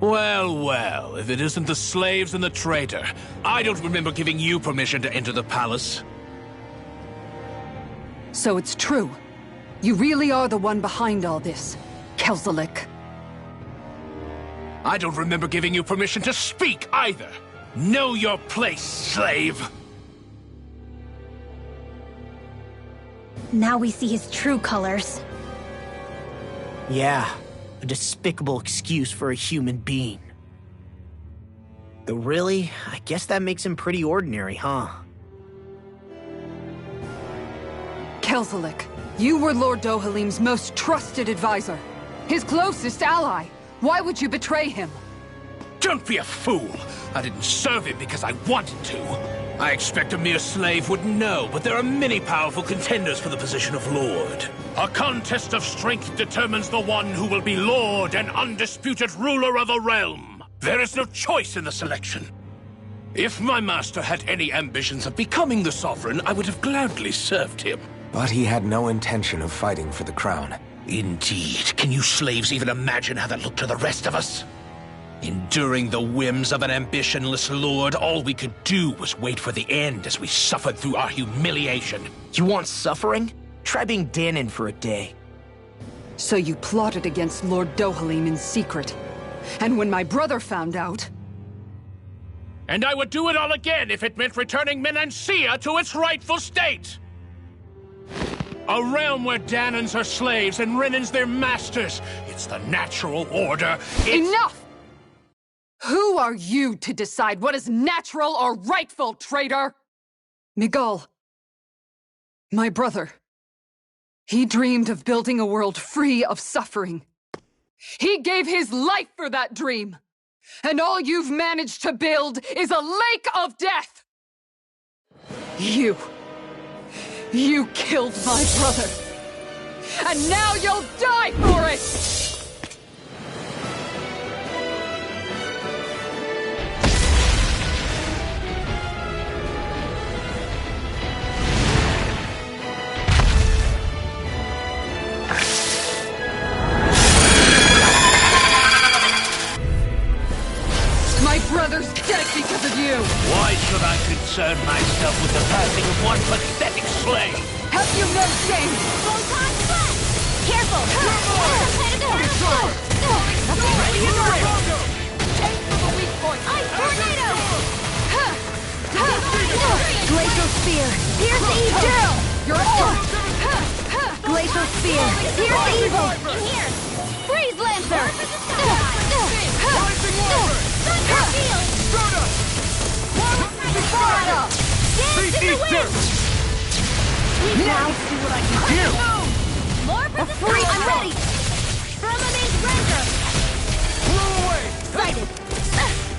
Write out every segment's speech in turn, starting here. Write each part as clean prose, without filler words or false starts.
Well, well, if it isn't the slaves and the traitor. I don't remember giving you permission to enter the palace. So it's true. You really are the one behind all this, Kelzelik. I don't remember giving you permission to speak either. Know your place, slave! Now we see his true colors. Yeah, a despicable excuse for a human being. Though really, I guess that makes him pretty ordinary, huh? Kelzelik, you were Lord Dohalim's most trusted advisor. His closest ally. Why would you betray him? Don't be a fool! I didn't serve him because I wanted to. I expect a mere slave would know, but there are many powerful contenders for the position of Lord. A contest of strength determines the one who will be Lord and undisputed ruler of a realm. There is no choice in the selection. If my master had any ambitions of becoming the sovereign, I would have gladly served him. But he had no intention of fighting for the crown. Indeed. Can you slaves even imagine how that looked to the rest of us? Enduring the whims of an ambitionless lord, all we could do was wait for the end as we suffered through our humiliation. You want suffering? Try being Danon for a day. So you plotted against Lord Dohalim in secret. And when my brother found out... And I would do it all again if it meant returning Menancia to its rightful state! A realm where Danons are slaves and Renans their masters. It's the natural order. Enough! Who are you to decide what is natural or rightful, traitor? Miguel. My brother. He dreamed of building a world free of suffering. He gave his life for that dream. And all you've managed to build is a lake of death! You killed my brother! And now you'll die for it! My brother's dead because of you! Why should I concern myself with the passing of one pathetic slave? Have you no shame? Photon blast! Careful! Ready and ready! Aim for the weak point! Ice tornado! Glacial spear! Here's evil! You're on! Glacial spear! Here's evil! In here! Freeze lancer! Rising water! Thunder field! Sparta! Dance in the wind! Now see what I can do! More for the free! I'm ready! From a main render! Blow away! Sighted!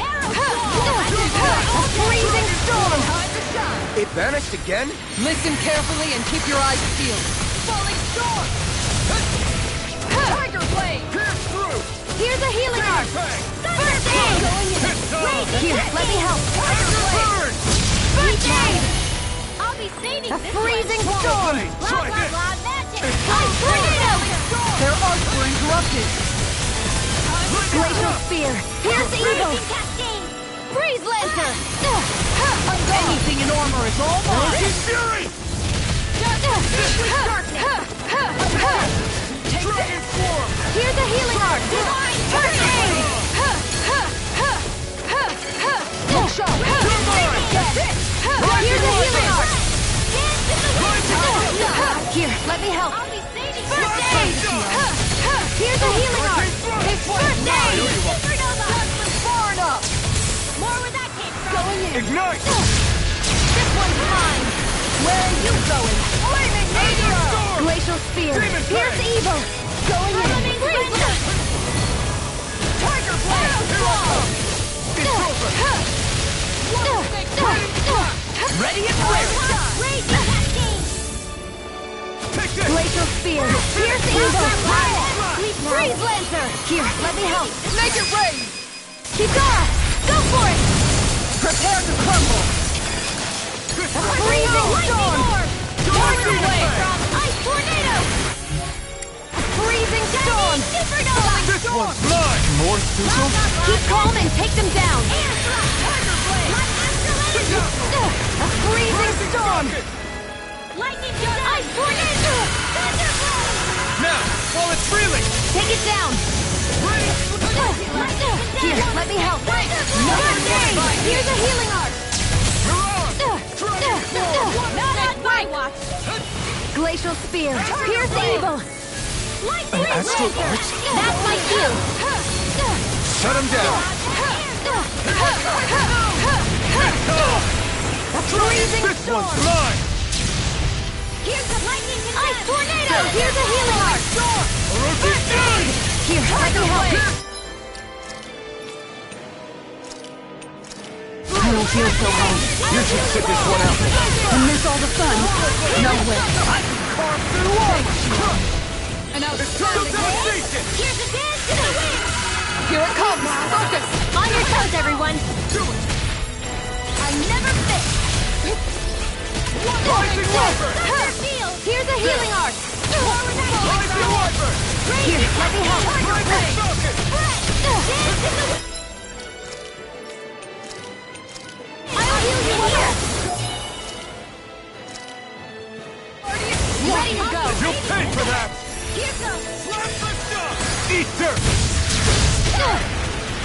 Arrow swarm! A freezing storm! Time to shine! It vanished again? Listen carefully and keep your eyes peeled. Falling storm! Tiger blade! Pierce through! Here's a healing arc! First aid! Wait! Here, let me help! Burn! First aid! I'll be saving this freezing storm! Blah, blah, blah, magic! Ice tornado! Their arcs were interrupted. Glacial spear! Here's evil! Cascade! Freeze lancer! Anything in armor is all mine. Fury! Dragon form! Here's a healing arc! Divine first aid! Look sharp. Here's a healing arc! Dance in the wind! Here, let me help! I'll be saving first aid! Here's a healing arc! First aid! Supernova! Far enough. More where that came from! Going in. Ignite! This one's mine! Where are you going? Flaming meteor. Glacial spear! Demon Here's Fang! evil! Going in! Freeze blast! Tiger blade. Ready and ready! Raging cascade! Take this! Glacial spear! Here's evil! Freeze lancer! Here, let me help! Make it rain. Kitara! Go for it! Prepare to crumble. Freezing storm! Tiger blade. Ice tornado! Freeze freezing storm! This one's mine! More Thistle? Keep calm and take them down! A freezing storm! Lightning Ice Tornado! Now, while it's reeling! Take it down! Here, let me help! Here's a healing arc! Not on my watch! Glacial Spear! Pierce evil! An astral arc? That's my cue! Shut him down! A freezing This storm! one's mine! Here's the lightning Ice Tornado! Here's a healing arc! Here, let me help! I don't feel so home. You should sit this one out. And miss all the fun. No way. And now It's time to devastation! Here's a dance to the wind! here it comes. Focus. On your toes, everyone! I never fit! Rising Wyvern! Here's a healing arc! Rising Wyvern! Here, let me help! Rising Falcon! I'll heal you here! Ready to go! You'll pay for that! Here goes! Ether!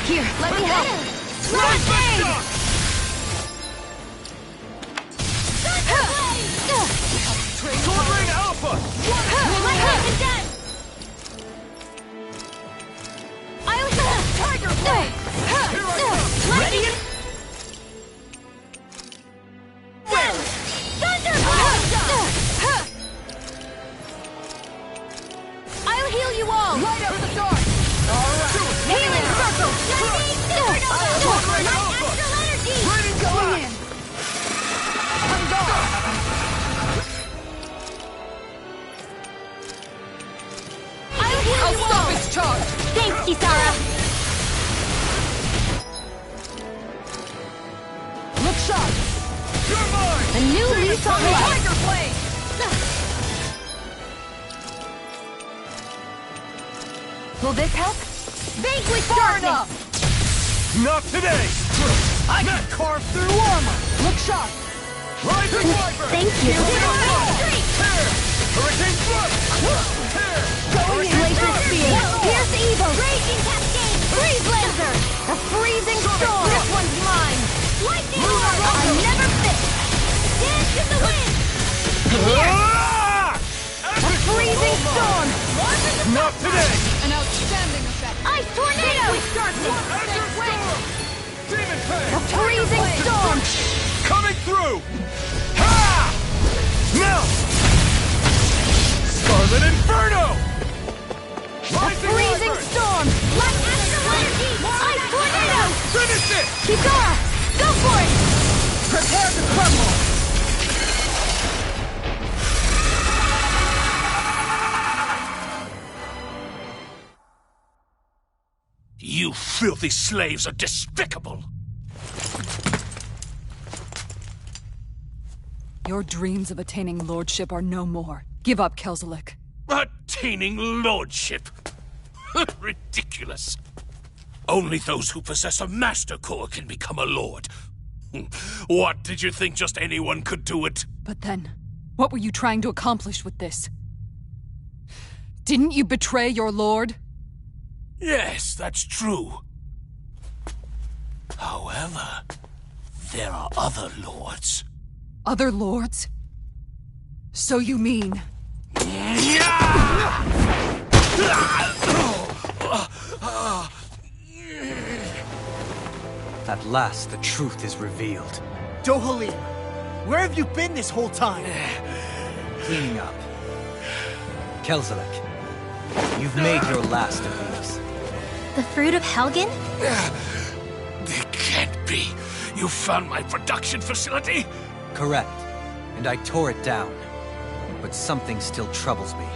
Here, let me help! Sword Ring Alpha! Tiger Blade! Ready? I'll heal you all! Light up the dark. Healing circle! Going in. I'll heal I'll you stop all! its charge. Thanks, Kisara! Look sharp. You're mine! A new lease on life! Tiger Blade. Will this help? Vanquish Far darkness! enough. Not today! I got carved through armor! Look sharp. Rising Wyvern! Thank you! Tear! Hurricane Thrust! Tear! Going in! Glacial Spear! Pierce evil! Raging Cascade! Freeze Lancer! A freezing storm! This one's mine! Lightning Arc! I never fit! Dance in the wind! Ah! A freezing storm! Not today! An outstanding effect. Ice Tornado! Azure Storm! Demon A Fang! freezing storm! Coming through! Ha! Now! Scarlet Inferno! A freezing Wyvern! storm! Light Astral Energy! Ice Tornado! Finish it! Kisara! Go for it! Prepare to crumble. You filthy slaves are despicable! Your dreams of attaining lordship are no more. Give up, Kelzelik. Attaining lordship? Ridiculous. Only those who possess a master core can become a lord. What, did you think just anyone could do it? But then, what were you trying to accomplish with this? Didn't you betray your lord? Yes, that's true. However, there are other lords. Other lords? So you mean... At last, the truth is revealed. Dohalim, where have you been this whole time? Cleaning up. Kelzelik, you've made your last of these. The fruit of Helgen? It can't be. You found my production facility? Correct. And I tore it down. But something still troubles me.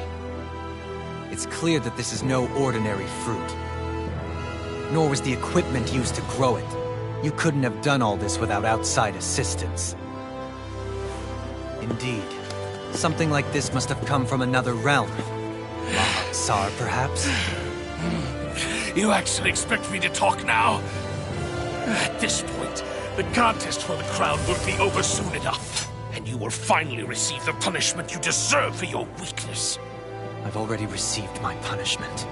It's clear that this is no ordinary fruit. Nor was the equipment used to grow it. You couldn't have done all this without outside assistance. Indeed, something like this must have come from another realm. Lahat. Tsar, perhaps? You actually expect me to talk now? At this point, the contest for the crown will be over soon enough, and you will finally receive the punishment you deserve for your weakness. I've already received my punishment.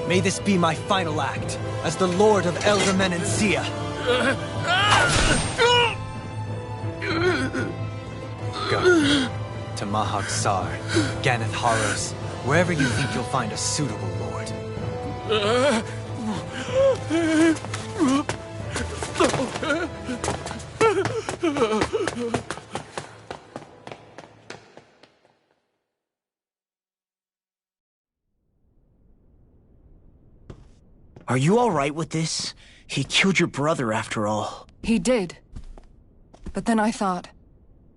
May this be my final act as the Lord of Elder Menancia. Go to Mahag Saar, Ganath Haros, wherever you think you'll find a suitable lord. Are you all right with this? He killed your brother after all. He did. But then I thought,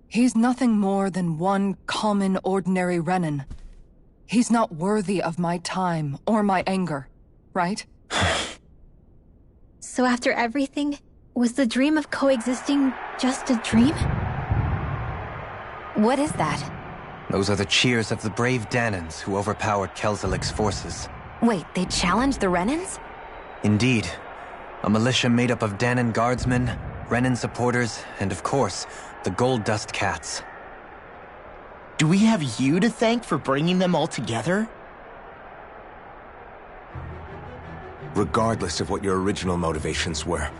he's nothing more than one common, ordinary Renan. He's not worthy of my time or my anger, right? So after everything, was the dream of coexisting just a dream? What is that? Those are the cheers of the brave Danans who overpowered Kelzelik's forces. Wait, they challenged the Renans? Indeed. A militia made up of Danan guardsmen, Renan supporters, and of course, the Gold Dust Cats. Do we have you to thank for bringing them all together? Regardless of what your original motivations were,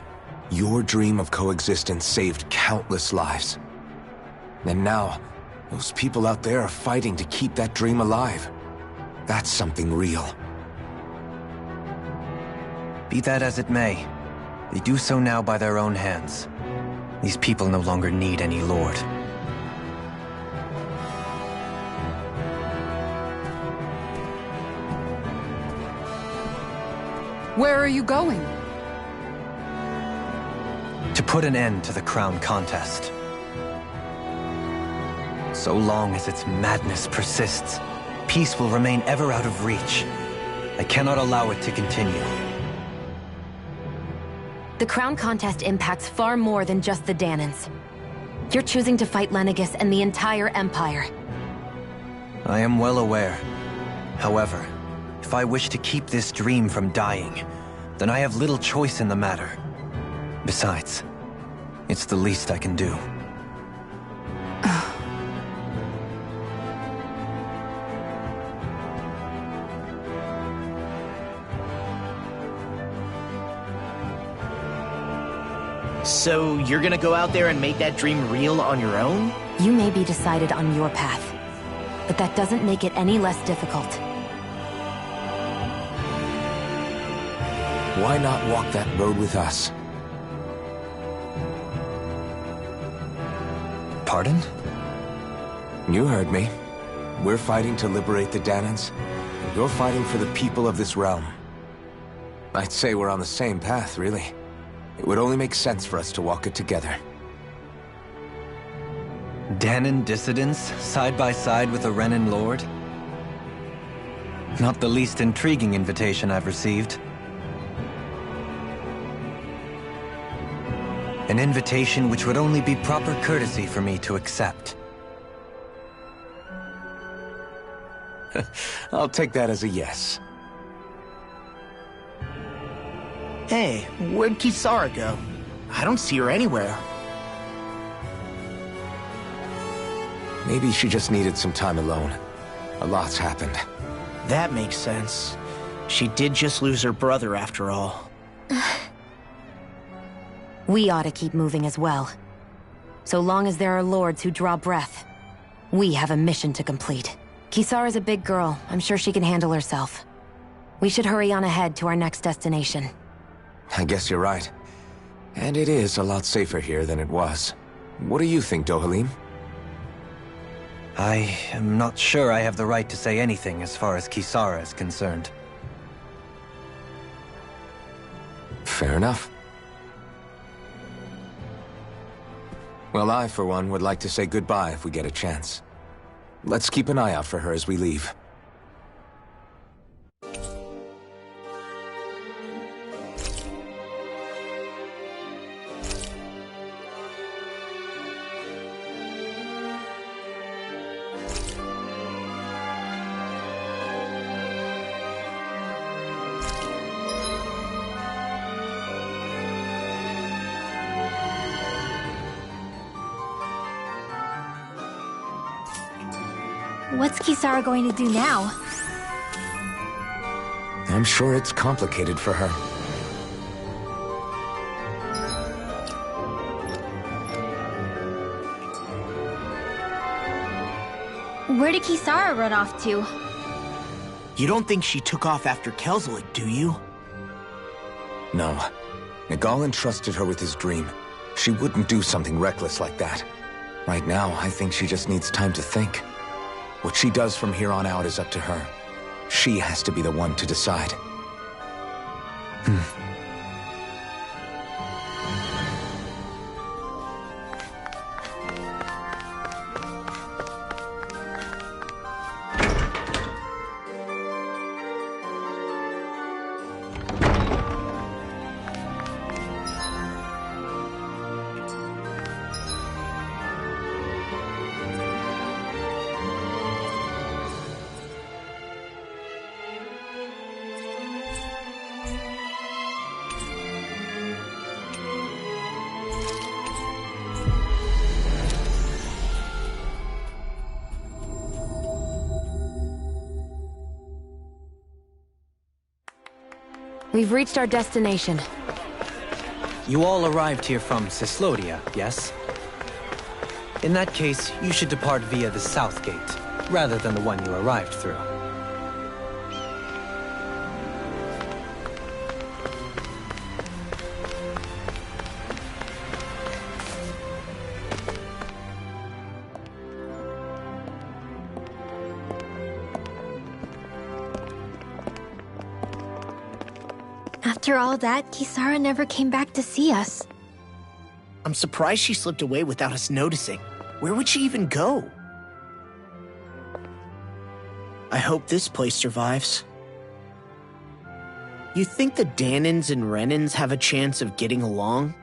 your dream of coexistence saved countless lives. And now, those people out there are fighting to keep that dream alive. That's something real. Be that as it may, they do so now by their own hands. These people no longer need any lord. Where are you going? To put an end to the crown contest. So long as its madness persists, peace will remain ever out of reach. I cannot allow it to continue. The crown contest impacts far more than just the Danans. You're choosing to fight Lenegis and the entire Empire. I am well aware. However, if I wish to keep this dream from dying, then I have little choice in the matter. Besides, it's the least I can do. So you're gonna go out there and make that dream real on your own? You may be decided on your path, but that doesn't make it any less difficult. Why not walk that road with us? Pardon? You heard me. We're fighting to liberate the Danans, and you're fighting for the people of this realm. I'd say we're on the same path, really. It would only make sense for us to walk it together. Danan dissidents, side by side with a Renan lord? Not the least intriguing invitation I've received. An invitation which would only be proper courtesy for me to accept. I'll take that as a yes. Hey, where'd Kisara go? I don't see her anywhere. Maybe she just needed some time alone. A lot's happened. That makes sense. She did just lose her brother after all. We ought to keep moving as well. So long as there are lords who draw breath, we have a mission to complete. Kisara's a big girl. I'm sure she can handle herself. We should hurry on ahead to our next destination. I guess you're right. And it is a lot safer here than it was. What do you think, Dohalim? I am not sure I have the right to say anything as far as Kisara is concerned. Fair enough. Well, I, for one, would like to say goodbye if we get a chance. Let's keep an eye out for her as we leave. What's Kisara going to do now? I'm sure it's complicated for her. Where did Kisara run off to? You don't think she took off after Kelzelik, do you? No. Miguel entrusted her with his dream. She wouldn't do something reckless like that. Right now, I think she just needs time to think. What she does from here on out is up to her. She has to be the one to decide. We've reached our destination. You all arrived here from Cyslodia, yes? In that case, you should depart via the south gate, rather than the one you arrived through. After all that, Kisara never came back to see us. I'm surprised she slipped away without us noticing. Where would she even go? I hope this place survives. You think the Dahnans and Renans have a chance of getting along?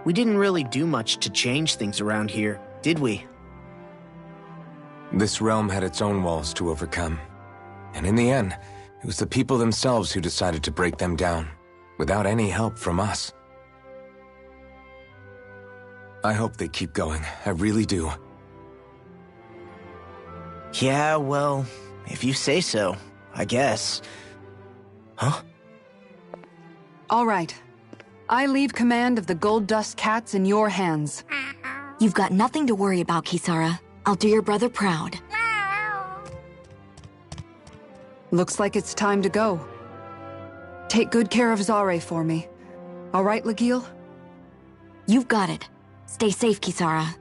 We didn't really do much to change things around here, did we? This realm had its own walls to overcome. And in the end, it was the people themselves who decided to break them down, without any help from us. I hope they keep going. I really do. Yeah, well, if you say so, I guess. Huh? All right. I leave command of the Gold Dust Cats in your hands. You've got nothing to worry about, Kisara. I'll do your brother proud. Looks like it's time to go. Take good care of Zare for me. All right, Lagiel? You've got it. Stay safe, Kisara.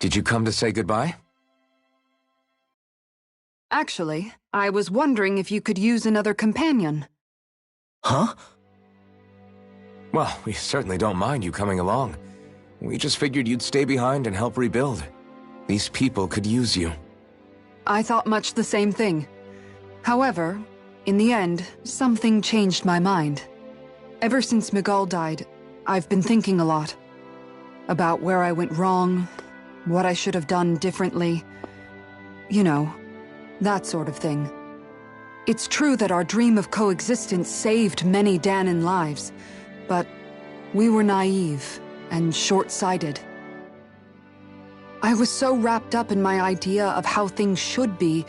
Did you come to say goodbye? Actually, I was wondering if you could use another companion. Huh? Well, we certainly don't mind you coming along. We just figured you'd stay behind and help rebuild. These people could use you. I thought much the same thing. However, in the end, something changed my mind. Ever since Miguel died, I've been thinking a lot. About where I went wrong, what I should have done differently. You know, that sort of thing. It's true that our dream of coexistence saved many Dahnan lives, but we were naive and short-sighted. I was so wrapped up in my idea of how things should be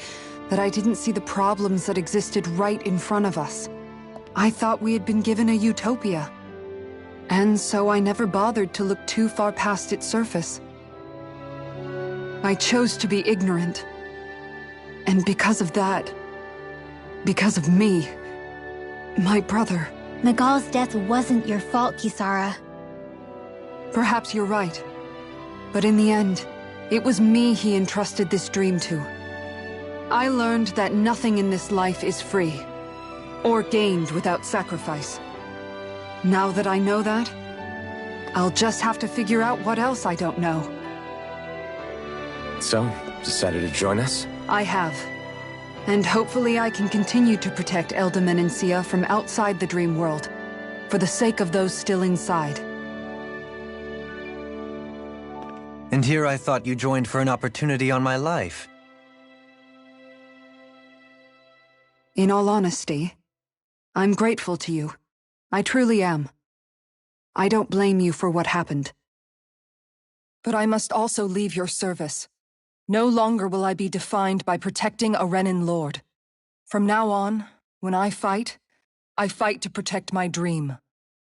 that I didn't see the problems that existed right in front of us. I thought we had been given a utopia. And so I never bothered to look too far past its surface. I chose to be ignorant. And because of that, because of me, my brother... Miguel's death wasn't your fault, Kisara. Perhaps you're right. But in the end, it was me he entrusted this dream to. I learned that nothing in this life is free, or gained without sacrifice. Now that I know that, I'll just have to figure out what else I don't know. So, decided to join us? I have. And hopefully I can continue to protect Elde Menancia from outside the dream world, for the sake of those still inside. And here I thought you joined for an opportunity on my life. In all honesty, I'm grateful to you. I truly am. I don't blame you for what happened. But I must also leave your service. No longer will I be defined by protecting a Renan lord. From now on, when I fight to protect my dream.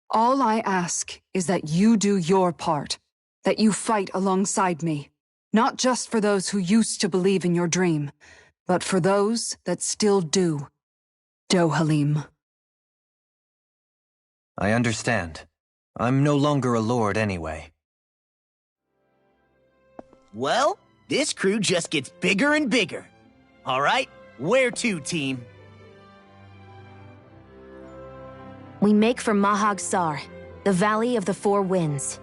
All I ask is that you do your part, that you fight alongside me, not just for those who used to believe in your dream, but for those that still do. Dohalim. I understand. I'm no longer a lord anyway. Well, this crew just gets bigger and bigger. All right, where to, team? We make for Mahag Sar, the Valley of the Four Winds.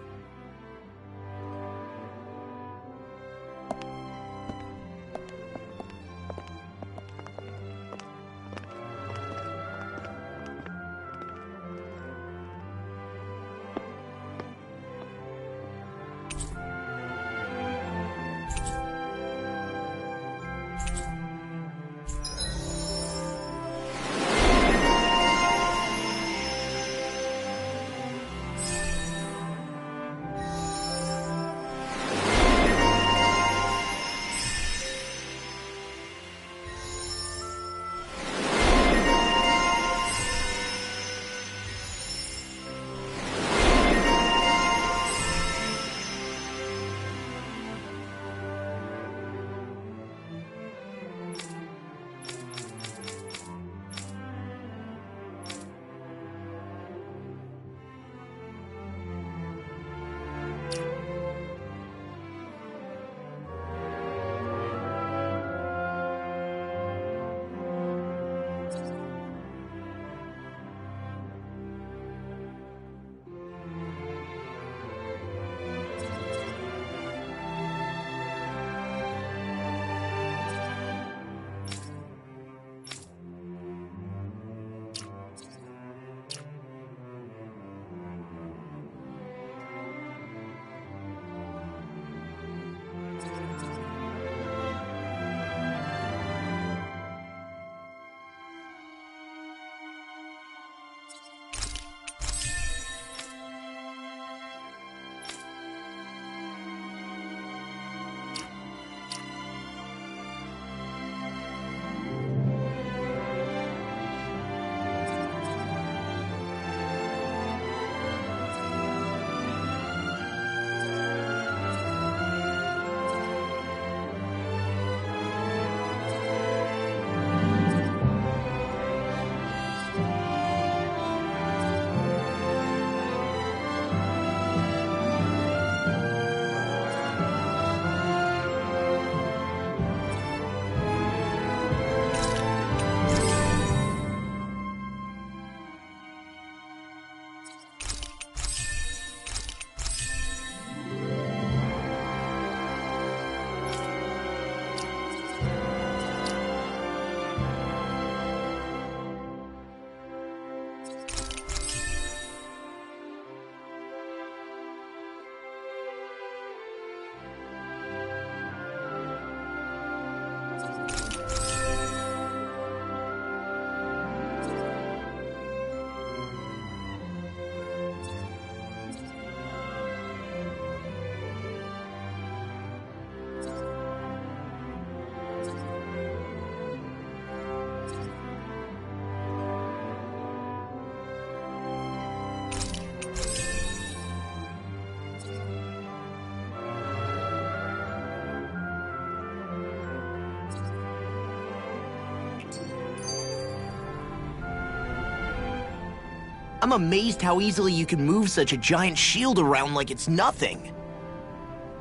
I'm amazed how easily you can move such a giant shield around like it's nothing.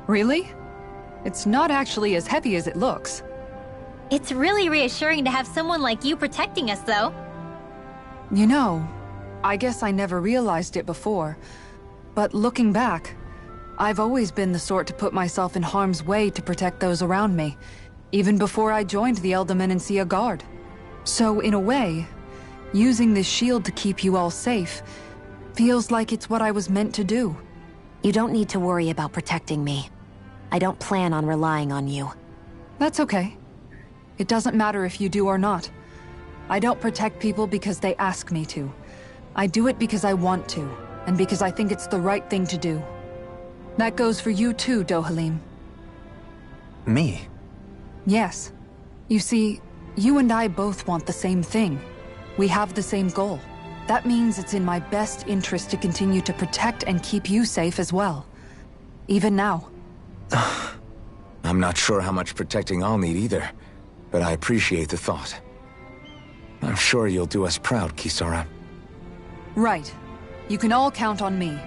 Really? It's not actually as heavy as it looks. It's really reassuring to have someone like you protecting us, though. You know, I guess I never realized it before, but looking back, I've always been the sort to put myself in harm's way to protect those around me, even before I joined the Elder Menancia Guard. So, in a way, using this shield to keep you all safe feels like it's what I was meant to do. You don't need to worry about protecting me. I don't plan on relying on you. That's okay. It doesn't matter if you do or not. I don't protect people because they ask me to. I do it because I want to, and because I think it's the right thing to do. That goes for you too, Dohalim. Me? Yes. You see, you and I both want the same thing. We have the same goal. That means it's in my best interest to continue to protect and keep you safe as well. Even now. I'm not sure how much protecting I'll need either, but I appreciate the thought. I'm sure you'll do us proud, Kisara. Right. You can all count on me.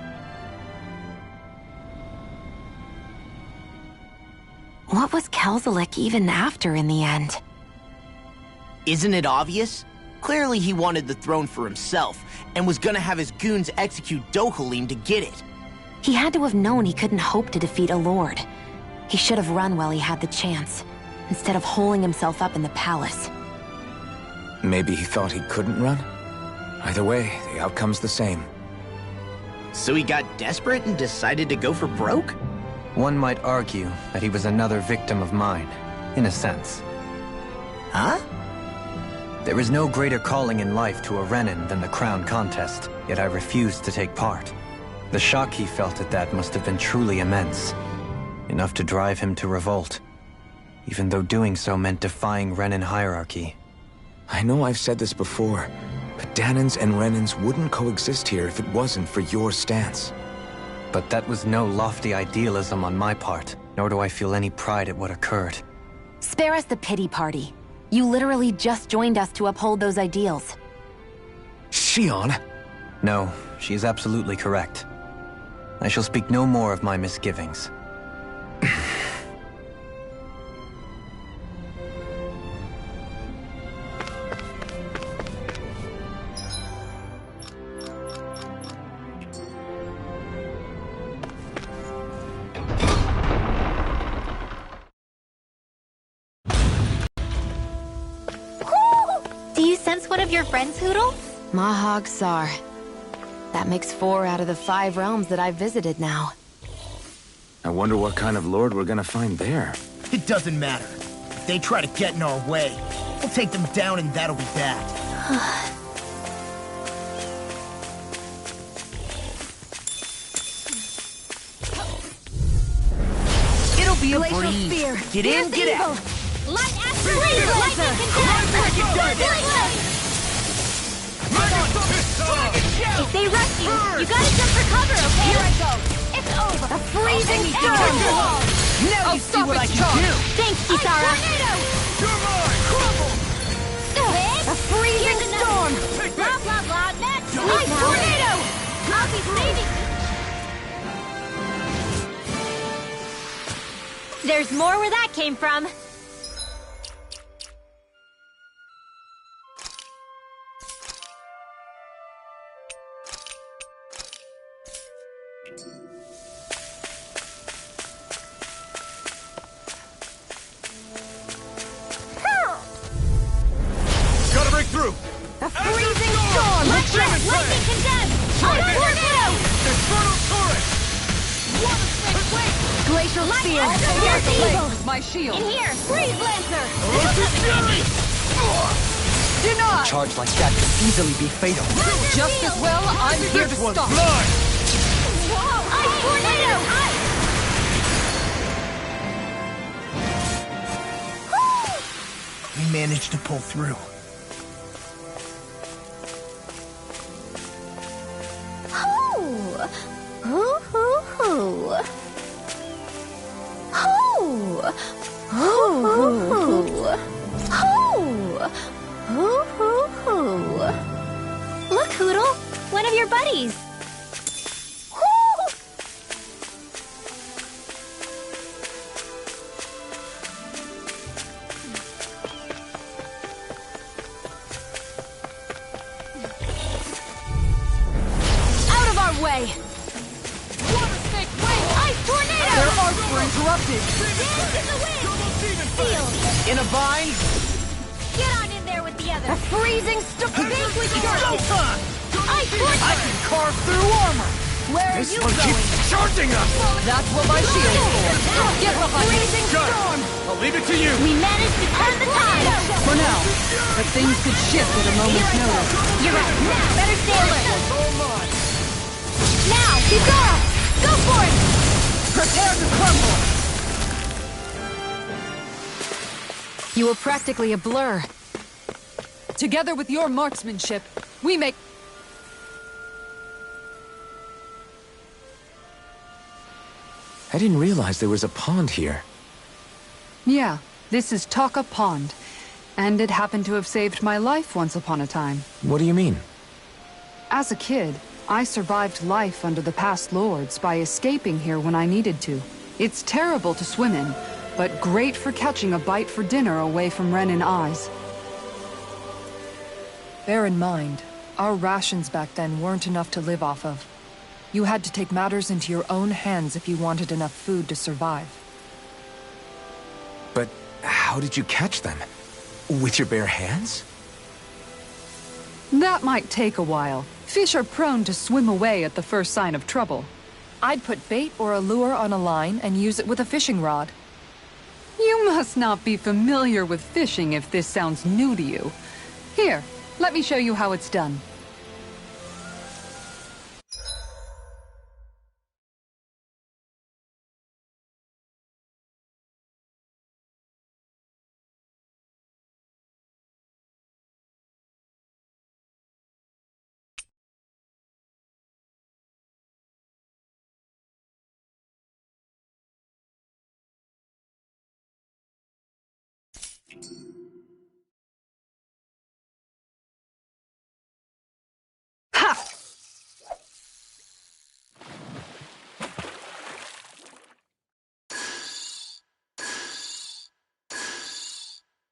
What was Kelzelik even after in the end? Isn't it obvious? Clearly he wanted the throne for himself, and was gonna have his goons execute Dohalim to get it. He had to have known he couldn't hope to defeat a lord. He should have run while he had the chance, instead of holding himself up in the palace. Maybe he thought he couldn't run? Either way, the outcome's the same. So he got desperate and decided to go for broke? One might argue that he was another victim of mine, in a sense. Huh? There is no greater calling in life to a Renin than the crown contest, yet I refused to take part. The shock he felt at that must have been truly immense. Enough to drive him to revolt, even though doing so meant defying Renin hierarchy. I know I've said this before, but Dahnans and Renins wouldn't coexist here if it wasn't for your stance. But that was no lofty idealism on my part, nor do I feel any pride at what occurred. Spare us the pity party. You literally just joined us to uphold those ideals. Shionne? No, she is absolutely correct. I shall speak no more of my misgivings. Do you sense one of your friends, Hootle? Mahag Saar. That makes 4 out of the 5 realms that I've visited now. I wonder what kind of lord we're gonna find there. It doesn't matter. If they try to get in our way, we'll take them down and that'll be that. It'll be a breeze. Spear. Get in, get out. Light after lightning If they rush you, you gotta jump for cover, okay? Here I go. It's over. A freezing storm. Now you see what I can do. Thanks, Kisara. A freezing storm. Blah, blah, blah. That's my tornado. I'll be saving you. There's more where that came from. Gotta break through! A freezing storm. Let's go. Lightning condemned. Tornado. Infernal turret! Water switch, wait. Glacial spear. Here's evil. With my shield. In here, freeze lancer. Denied! Charge like that could easily be fatal. Just as well, I'm here to stop. Blind! Whoa, ice tornado. We managed to pull through. Look, Hootle, one of your buddies. Out of our way. Water snake, wait, ice interrupted. Dance in the wind! Seal! In a bind? Get on in there with the others! A freezing storm! Think with your Showtime! Ice Torture! I can carve through armor! Where are This you one going? keeps charging us! That's what my shield's for. Get behind me. Freezing Good. storm! I'll leave it to you! We managed to turn the tide! For now, but things could shift at a moment's notice. You're right. Now, better stay alert. Oh my! Now, Kizara! Go for it! Prepare to crumble! You were practically a blur. Together with your marksmanship, we make... I didn't realize there was a pond here. Yeah, this is Taka Pond. And it happened to have saved my life once upon a time. What do you mean? As a kid, I survived life under the past lords by escaping here when I needed to. It's terrible to swim in, but great for catching a bite for dinner away from Ren and eyes. Bear in mind, our rations back then weren't enough to live off of. You had to take matters into your own hands if you wanted enough food to survive. But how did you catch them? With your bare hands? That might take a while. Fish are prone to swim away at the first sign of trouble. I'd put bait or a lure on a line and use it with a fishing rod. You must not be familiar with fishing if this sounds new to you. Here, let me show you how it's done. Ha!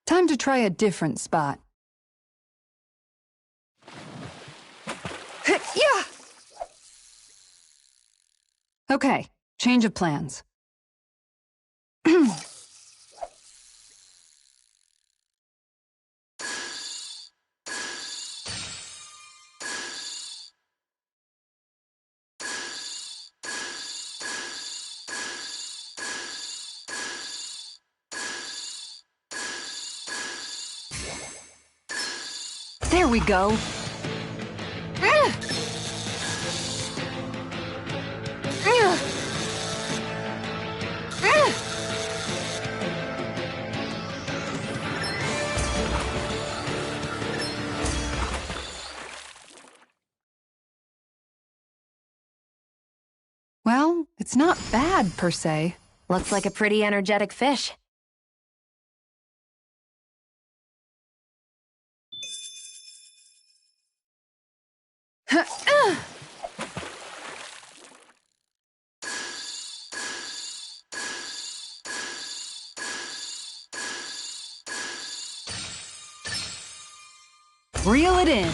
Time to try a different spot. Yeah! Okay, change of plans. There we go. Well, it's not bad, per se. Looks like a pretty energetic fish. Reel it in.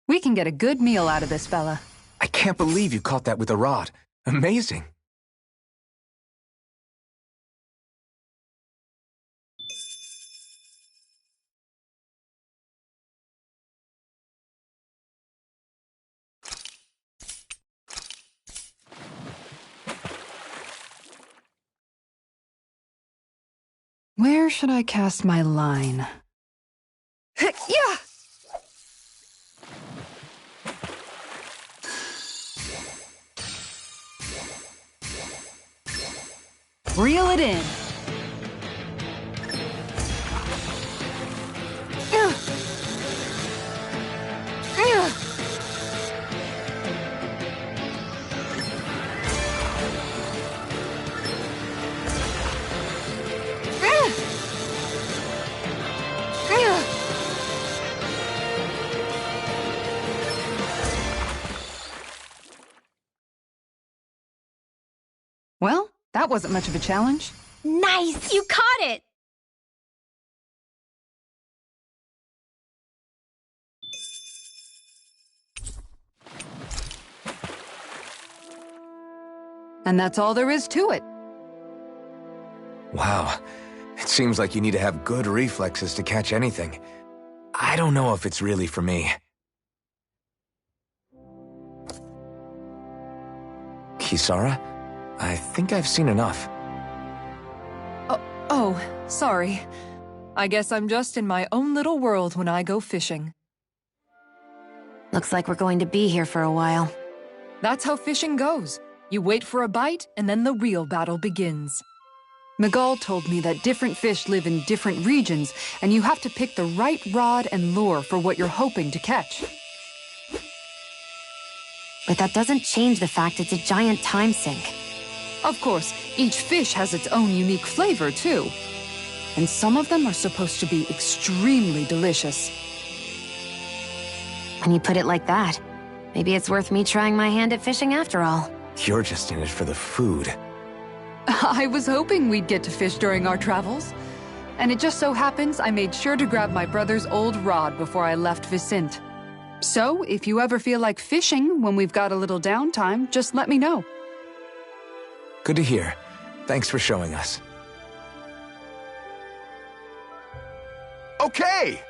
We can get a good meal out of this fella. I can't believe you caught that with a rod. Amazing. Where should I cast my line? Yeah! Reel it in. Well, that wasn't much of a challenge. Nice! You caught it! And that's all there is to it. Wow. It seems like you need to have good reflexes to catch anything. I don't know if it's really for me. Kisara? I think I've seen enough. Oh, sorry. I guess I'm just in my own little world when I go fishing. Looks like we're going to be here for a while. That's how fishing goes. You wait for a bite, and then the real battle begins. Miguel told me that different fish live in different regions, and you have to pick the right rod and lure for what you're hoping to catch. But that doesn't change the fact it's a giant time sink. Of course, each fish has its own unique flavor, too. And some of them are supposed to be extremely delicious. When you put it like that, maybe it's worth me trying my hand at fishing after all. You're just in it for the food. I was hoping we'd get to fish during our travels. And it just so happens I made sure to grab my brother's old rod before I left Vicente. So, if you ever feel like fishing when we've got a little downtime, just let me know. Good to hear. Thanks for showing us. Okay!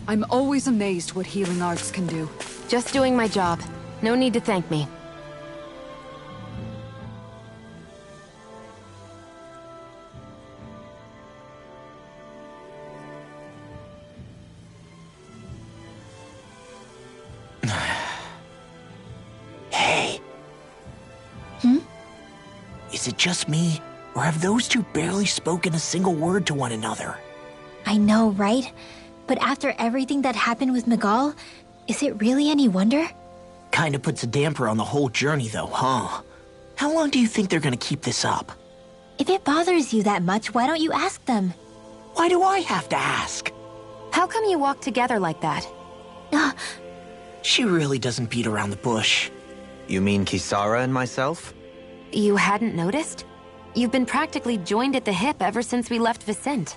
I'm always amazed what healing arts can do. Just doing my job. No need to thank me. Hey. Is it just me, or have those two barely spoken a single word to one another? I know, right? But after everything that happened with Miguel, is it really any wonder? Kinda puts a damper on the whole journey though, huh? How long do you think they're gonna keep this up? If it bothers you that much, why don't you ask them? Why do I have to ask? How come you walk together like that? She really doesn't beat around the bush. You mean Kisara and myself? You hadn't noticed? You've been practically joined at the hip ever since we left Vicente.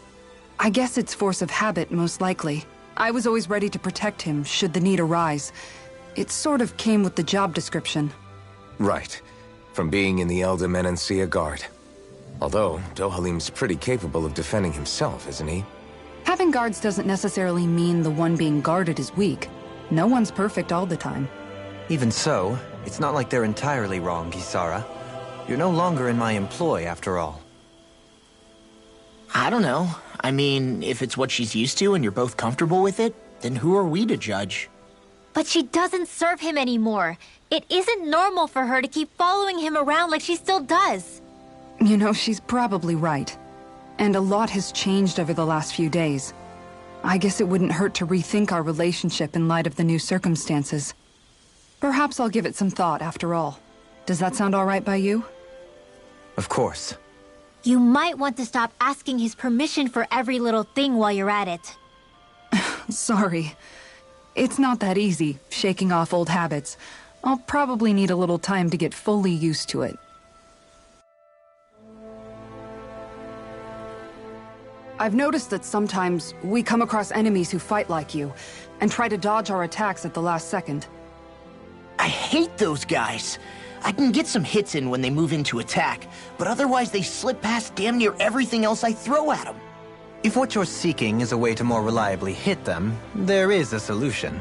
I guess it's force of habit, most likely. I was always ready to protect him, should the need arise. It sort of came with the job description. Right. From being in the Elda Menancia Guard. Although, Dohalim's pretty capable of defending himself, isn't he? Having guards doesn't necessarily mean the one being guarded is weak. No one's perfect all the time. Even so, it's not like they're entirely wrong, Kisara. You're no longer in my employ, after all. I don't know. I mean, if it's what she's used to and you're both comfortable with it, then who are we to judge? But she doesn't serve him anymore. It isn't normal for her to keep following him around like she still does. You know, she's probably right. And a lot has changed over the last few days. I guess it wouldn't hurt to rethink our relationship in light of the new circumstances. Perhaps I'll give it some thought after all. Does that sound all right by you? Of course. You might want to stop asking his permission for every little thing while you're at it. Sorry. It's not that easy, shaking off old habits. I'll probably need a little time to get fully used to it. I've noticed that sometimes we come across enemies who fight like you, and try to dodge our attacks at the last second. I hate those guys. I can get some hits in when they move into attack, but otherwise they slip past damn near everything else I throw at them. If what you're seeking is a way to more reliably hit them, there is a solution.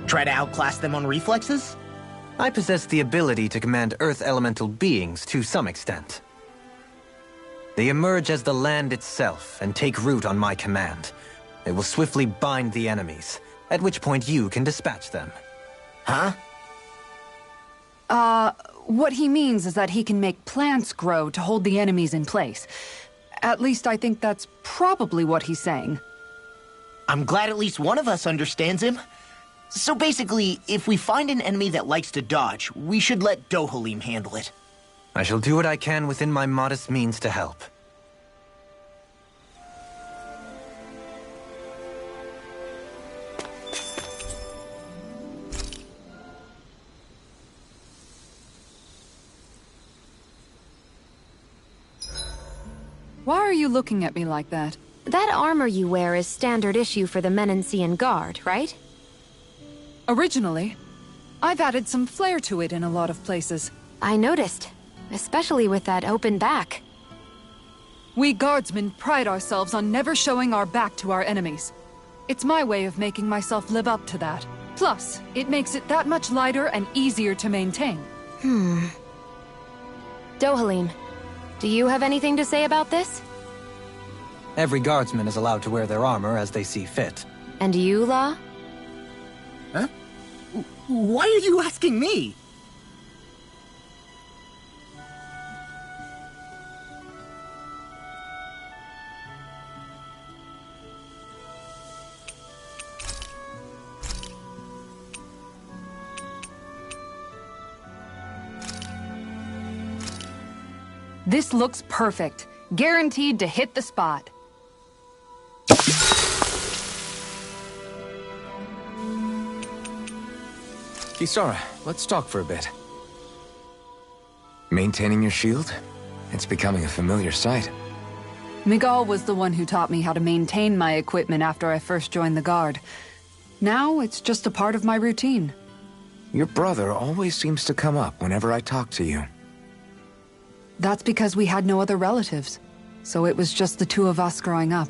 Try to outclass them on reflexes? I possess the ability to command Earth elemental beings to some extent. They emerge as the land itself and take root on my command. They will swiftly bind the enemies, at which point you can dispatch them. Huh? What he means is that he can make plants grow to hold the enemies in place. At least I think that's probably what he's saying. I'm glad at least one of us understands him. So basically, if we find an enemy that likes to dodge, we should let Dohalim handle it. I shall do what I can within my modest means to help. Why are you looking at me like that? That armor you wear is standard issue for the Menancian Guard, right? Originally, I've added some flair to it in a lot of places. I noticed, especially with that open back. We guardsmen pride ourselves on never showing our back to our enemies. It's my way of making myself live up to that. Plus, it makes it that much lighter and easier to maintain. Dohalim, do you have anything to say about this? Every guardsman is allowed to wear their armor as they see fit. And you, La? Huh? Why are you asking me? This looks perfect. Guaranteed to hit the spot. Kisara, let's talk for a bit. Maintaining your shield? It's becoming a familiar sight. Miguel was the one who taught me how to maintain my equipment after I first joined the Guard. Now, it's just a part of my routine. Your brother always seems to come up whenever I talk to you. That's because we had no other relatives, so it was just the two of us growing up.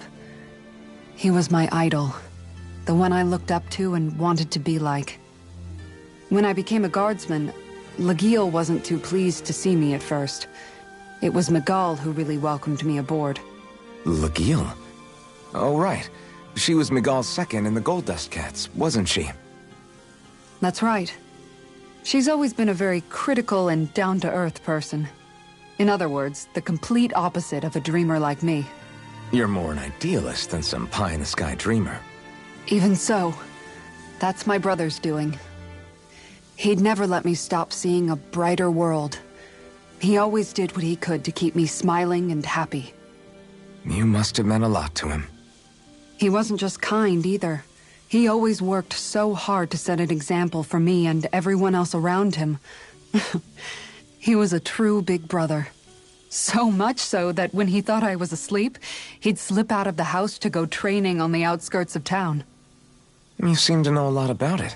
He was my idol, the one I looked up to and wanted to be like. When I became a guardsman, Lagiel wasn't too pleased to see me at first. It was Miguel who really welcomed me aboard. Lagiel? Oh, right. She was Miguel's second in the Gold Dust Cats, wasn't she? That's right. She's always been a very critical and down-to-earth person. In other words, the complete opposite of a dreamer like me. You're more an idealist than some pie-in-the-sky dreamer. Even so, that's my brother's doing. He'd never let me stop seeing a brighter world. He always did what he could to keep me smiling and happy. You must have meant a lot to him. He wasn't just kind, either. He always worked so hard to set an example for me and everyone else around him. He was a true big brother. So much so that when he thought I was asleep, he'd slip out of the house to go training on the outskirts of town. You seem to know a lot about it.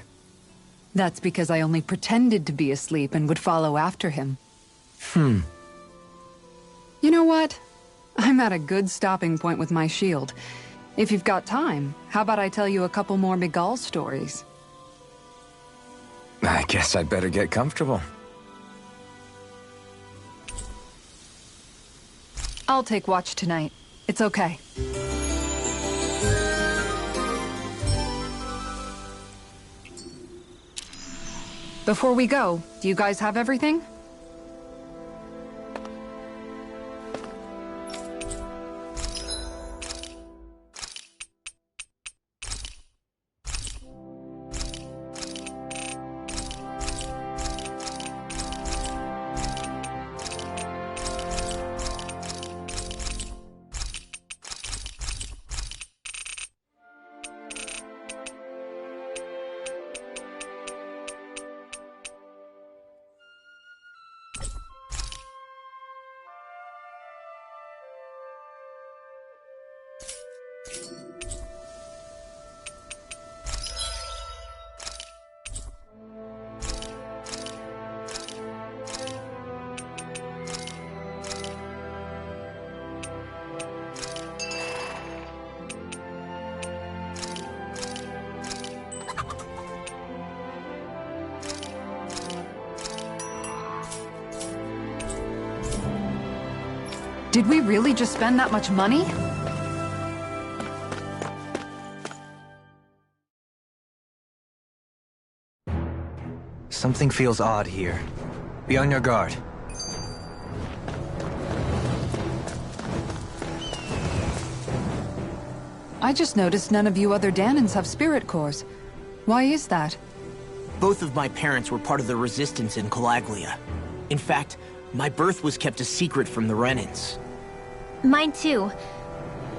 That's because I only pretended to be asleep and would follow after him. You know what? I'm at a good stopping point with my shield. If you've got time, how about I tell you a couple more Miguel stories? I guess I'd better get comfortable. I'll take watch tonight. It's okay. Before we go, do you guys have everything? Did we really just spend that much money? Something feels odd here. Be on your guard. I just noticed none of you other Danans have spirit cores. Why is that? Both of my parents were part of the resistance in Calaglia. In fact, my birth was kept a secret from the Renans. Mine too.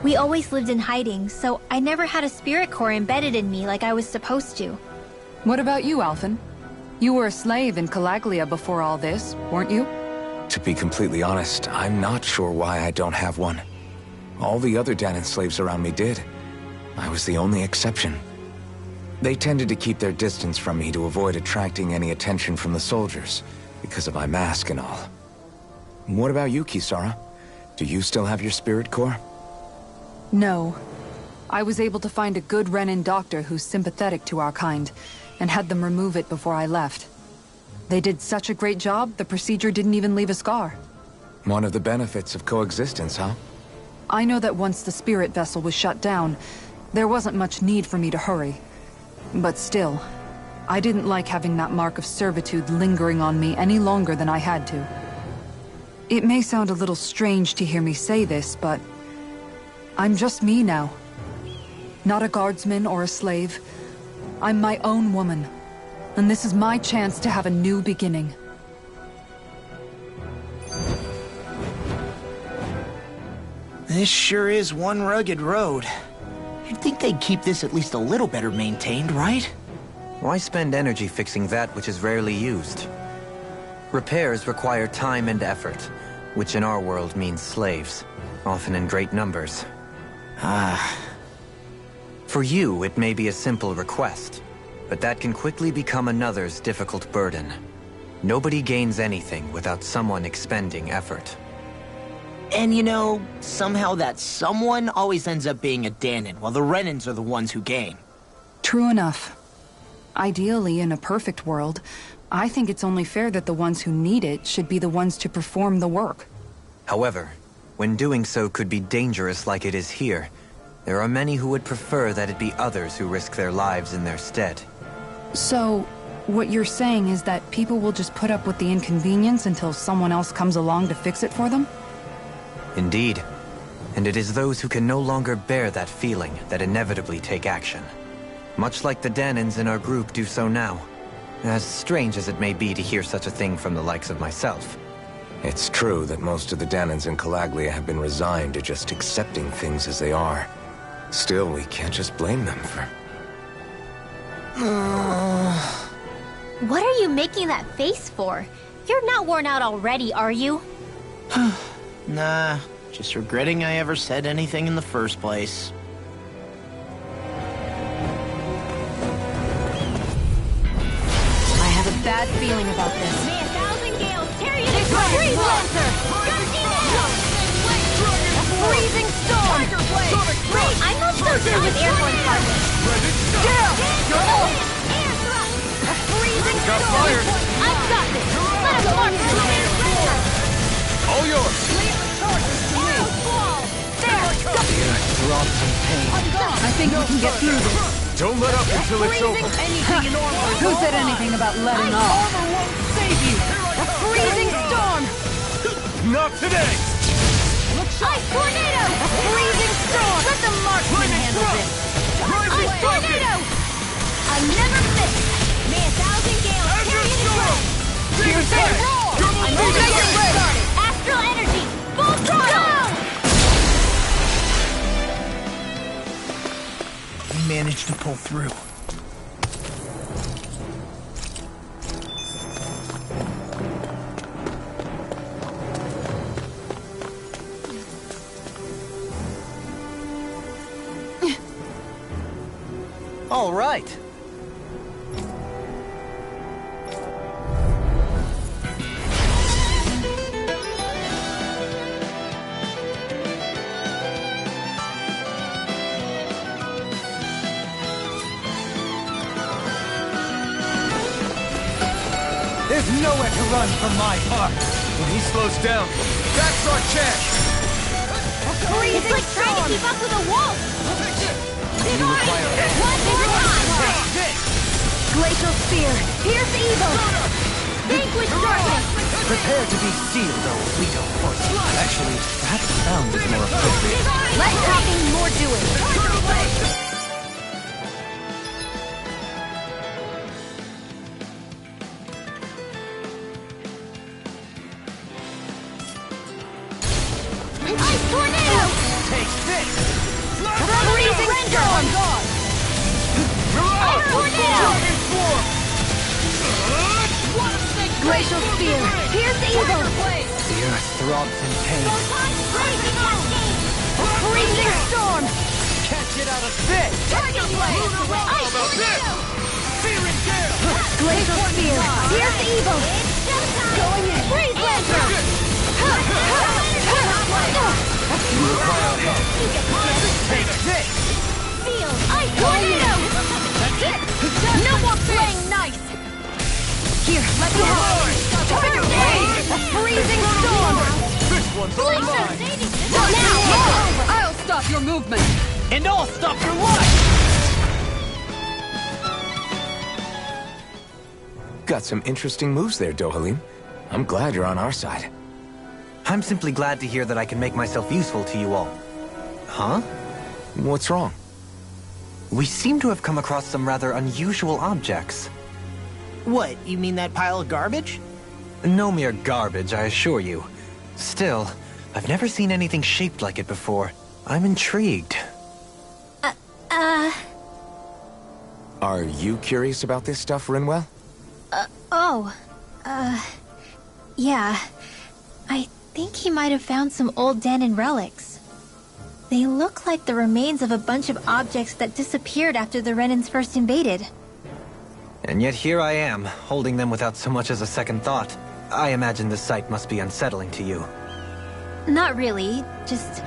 We always lived in hiding, so I never had a spirit core embedded in me like I was supposed to. What about you, Alphen? You were a slave in Calaglia before all this, weren't you? To be completely honest, I'm not sure why I don't have one. All the other Danan slaves around me did. I was the only exception. They tended to keep their distance from me to avoid attracting any attention from the soldiers, because of my mask and all. What about you, Kisara? Do you still have your spirit core? No. I was able to find a good Renan doctor who's sympathetic to our kind, and had them remove it before I left. They did such a great job, the procedure didn't even leave a scar. One of the benefits of coexistence, huh? I know that once the spirit vessel was shut down, there wasn't much need for me to hurry. But still, I didn't like having that mark of servitude lingering on me any longer than I had to. It may sound a little strange to hear me say this, but I'm just me now. Not a guardsman or a slave. I'm my own woman, and this is my chance to have a new beginning. This sure is one rugged road. You'd think they'd keep this at least a little better maintained, right? Why spend energy fixing that which is rarely used? Repairs require time and effort, which in our world means slaves, often in great numbers. For you, it may be a simple request, but that can quickly become another's difficult burden. Nobody gains anything without someone expending effort. And you know, somehow that someone always ends up being a Danan, while the Renans are the ones who gain. True enough. Ideally, in a perfect world, I think it's only fair that the ones who need it should be the ones to perform the work. However, when doing so could be dangerous like it is here, there are many who would prefer that it be others who risk their lives in their stead. So, what you're saying is that people will just put up with the inconvenience until someone else comes along to fix it for them? Indeed. And it is those who can no longer bear that feeling that inevitably take action. Much like the Danans in our group do so now. As strange as it may be to hear such a thing from the likes of myself. It's true that most of the Danans in Calaglia have been resigned to just accepting things as they are. Still, we can't just blame them for... What are you making that face for? You're not worn out already, are you? Nah, just regretting I ever said anything in the first place. I have a bad feeling about this. May 1,000 gales tear you to freeze Lancer! Gusty now! A freezing storm! Wait, I'm not so good with airborne targets! Girl! You're old! A freezing storm! I've got this! Let us march to the air! All yours! I think we can get through this. Don't let up until it's over. Who said anything about letting off? A freezing storm! Not today! Ice tornado! A freezing storm! Let the marksman handle this! Ice tornado! I never miss! May 1,000 gales carry you to ground! Here's that! I'm ready to get started! Astral energy! Full throttle! We managed to pull through. All right. There's nowhere to run from my heart. When he slows down, that's our chance. It's like trying to keep up with a wolf. One more time. Glacial Spear, pierce evil! Vanquish darkness. Prepare to be sealed, oh Leto horse. Actually, perhaps sound is more appropriate. Let nothing more do it! Ice tornado. Take this! Freezing storm. Ice tornado. Glacial Spear, pierce evil! The earth throbs in pain. Freezing storm! Can't get out of this! Ice tornado. Glacial Spear, pierce evil! Going in! Freeze lantern. Take this! Field. Ice tornado. No more playing nice. Here, let me help! A freezing storm! This one's all mine! Now! I'll stop your movement! And I'll stop your life! Got some interesting moves there, Dohalim. I'm glad you're on our side. I'm simply glad to hear that I can make myself useful to you all. Huh? What's wrong? We seem to have come across some rather unusual objects. What, you mean that pile of garbage? No mere garbage, I assure you. Still, I've never seen anything shaped like it before. I'm intrigued. Are you curious about this stuff, Rinwell? Yeah. I think he might have found some old Danon relics. They look like the remains of a bunch of objects that disappeared after the Renans first invaded. And yet here I am, holding them without so much as a second thought. I imagine the sight must be unsettling to you. Not really, just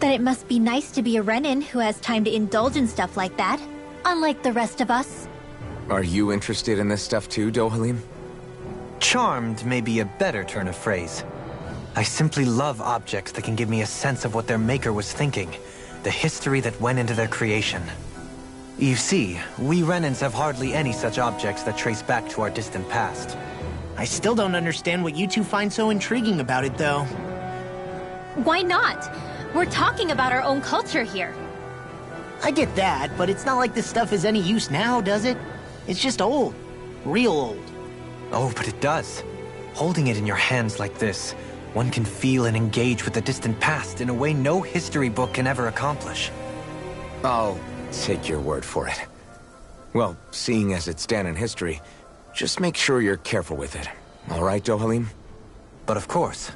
that it must be nice to be a Renan who has time to indulge in stuff like that, unlike the rest of us. Are you interested in this stuff too, Dohalim? Charmed may be a better turn of phrase. I simply love objects that can give me a sense of what their maker was thinking, the history that went into their creation. You see, we Renans have hardly any such objects that trace back to our distant past. I still don't understand what you two find so intriguing about it, though. Why not? We're talking about our own culture here. I get that, but it's not like this stuff is any use now, does it? It's just old. Real old. Oh, but it does. Holding it in your hands like this, one can feel and engage with the distant past in a way no history book can ever accomplish. I'll take your word for it. Well, seeing as it's Danon history, just make sure you're careful with it. All right, Dohalim? But of course.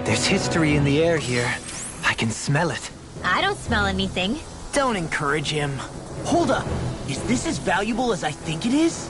There's history in the air here. I can smell it. I don't smell anything. Don't encourage him. Hold up. Is this as valuable as I think it is?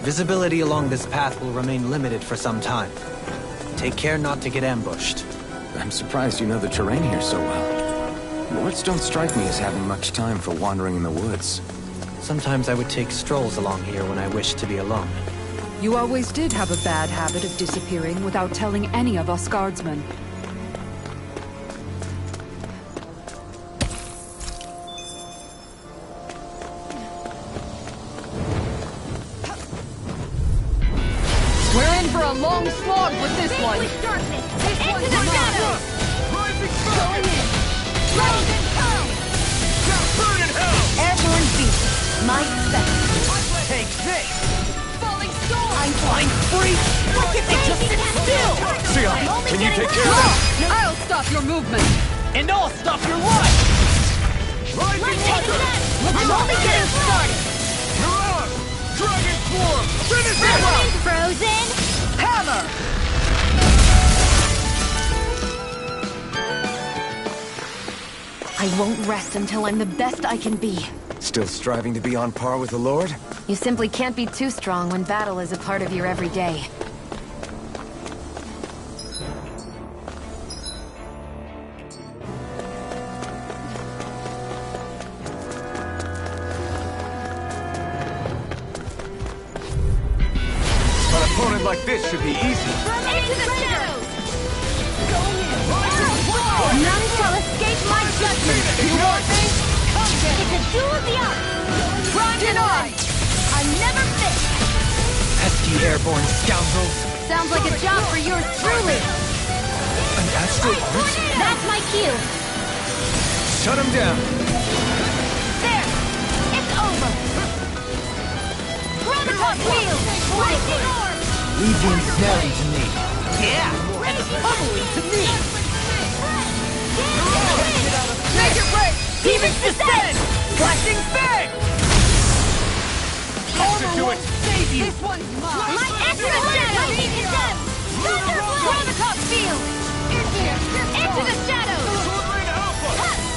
Visibility along this path will remain limited for some time. Take care not to get ambushed. I'm surprised you know the terrain here so well. Lords don't strike me as having much time for wandering in the woods. Sometimes I would take strolls along here when I wished to be alone. You always did have a bad habit of disappearing without telling any of us guardsmen. We're in for a long slog with this one. Darkness! Into the shadows! Going in! Light and come! Burn in hell! Airborne beast. My special. Take this! Falling storm! I'm flying free! Why can't they just sit still? Sion, can you take care of that? I'll stop your movement. And I'll stop your life! I'm only getting started! You're on! Dragon form! Finish it! Frozen! Hammer! I won't rest until I'm the best I can be. Still striving to be on par with the Lord? You simply can't be too strong when battle is a part of your everyday. An opponent like this should be easy. Into the shadows! Going in! None shall escape my judgment! You want me? It's a duel of the arts! Prime denied! I'm never fit! Pesky airborne scoundrels! Sounds like a job for yours truly! An astral arch? That's my cue! Shut him down! There! It's over! Graviton wheel! Lightning orb! Leave the ensnaring to me. Yeah! And the pummeling to me! Make it break! Demons descend! Flashing fang! That should do it! Save you! This one's mine! My extra shadow! Lightning condemned! Graviton field! Into the shadows! Soaring Alpha!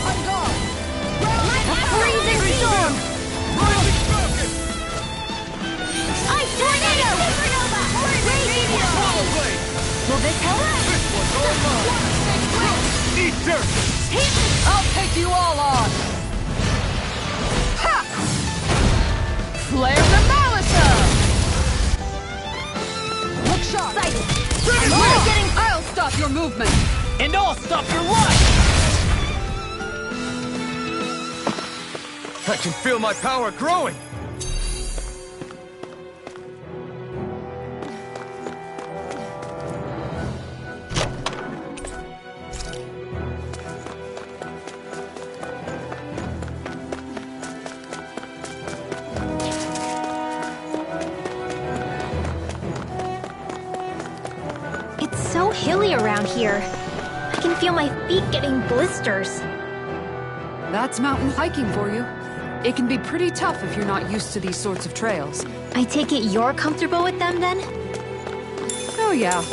I'm gone! A freezing storm! Rising Falcon! Ice tornado! Supernova! Raging Power Blade! Will this help? This one's all mine! your movement! And I'll stop your life! I can feel my power growing! It's so hilly around here. I can feel my feet getting blisters. That's mountain hiking for you. It can be pretty tough if you're not used to these sorts of trails. I take it you're comfortable with them then? Oh yeah.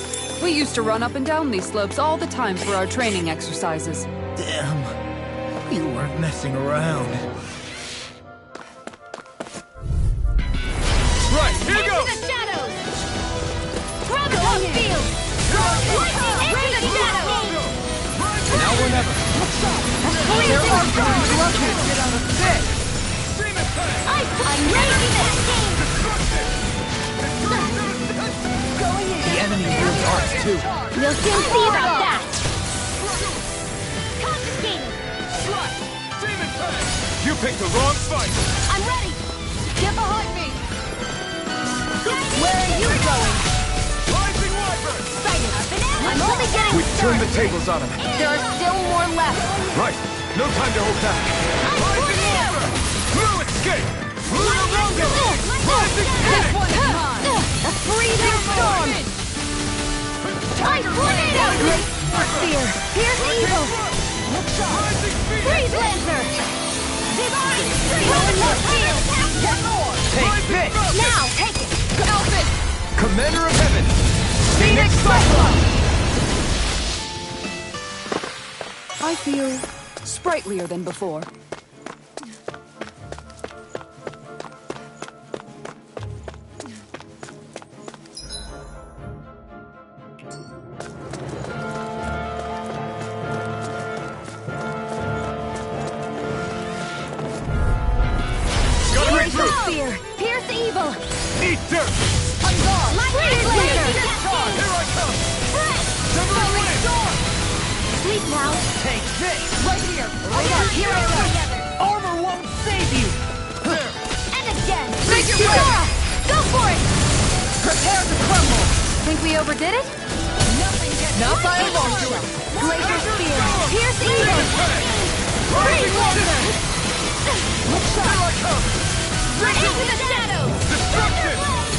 We used to run up and down these slopes all the time for our training exercises. Damn. You weren't messing around. Right, here goes! Into the shadows! Graviton field! Into the shadows! Now or never. There are guns located! Get out of bed! I'm ready for this game! The enemy wields arts too. We'll soon see about that! Confiscating! You picked the wrong fight! I'm ready! Get behind me! Where are you going? Rising Wyvern! Sighted! I'm only getting We've turned the tables on him. There are still more left! Right, no time to hold back. Rising Wyvern! No escape! Rising Phoenix! A freezing storm! Tornado! Great Spear! Pierce evil! Rising Phoenix! Freeze Lancer! Divine Graviton field! Take this! Now, take it! Elvis! Commander of Heaven! Phoenix Cyclone! I feel sprightlier than before. Glacial Spear! Pierce evil! Eat dirt! Freeze Lancer! Here I come! Never win! Sleep now! Take this! Right here! Here I go! Armor won't save you! And again! Kisara! Go for it! Prepare to crumble! Think we overdid it? Not by a long shot. Glacial Spear! Pierce evil! Freeze Lancer! Here I come! Into the shadows! Destruction!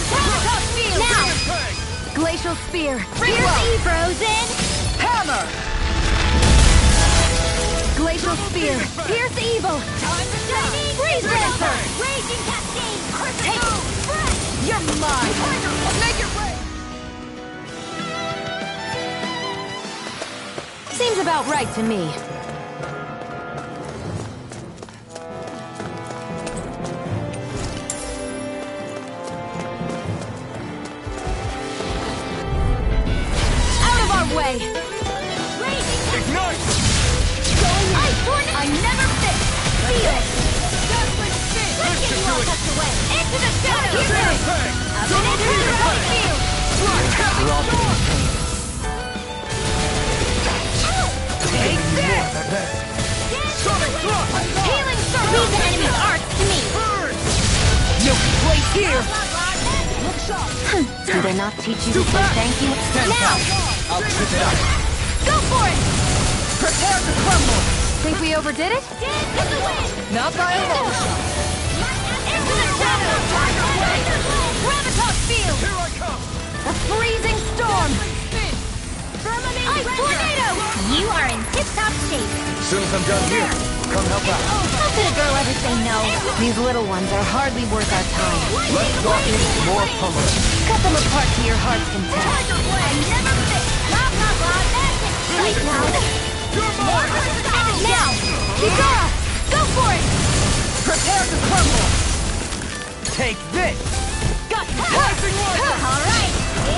Graviton field! Now! Bang! Glacial Spear! Pierce evil! Frozen! Hammer! Glacial Spear! Pierce evil! Freeze Lancer! Raging Cascade! Take it! You're mine! Make it rain! Seems about right to me. Out of our way! Ignite! I never fit! Feel it! Let's get you all tucked away! Into the shadows! Bang! Up and into the field! Take this! Sonic Thrust! Healing circle! Leave the enemy's arts to me! No place here! Do they not teach you to say thank you? Now! I'll trip it up. Go for it! Prepare to crumble! Think we overdid it? Dance in the wind! Not by a long shot. Into the shadows! Graviton field! Here I come! A freezing storm! Ice tornado! You are in tip-top shape. As soon as I'm done here, come help out. How could a girl ever say no? These little ones are hardly worth our time. Less talking, more pummeling. Cut them apart to your heart's content. I never fit! Blah, blah, blah, magic! Right now! And now! Kisara! Go for it! Prepare to crumble! Take this! Got all right!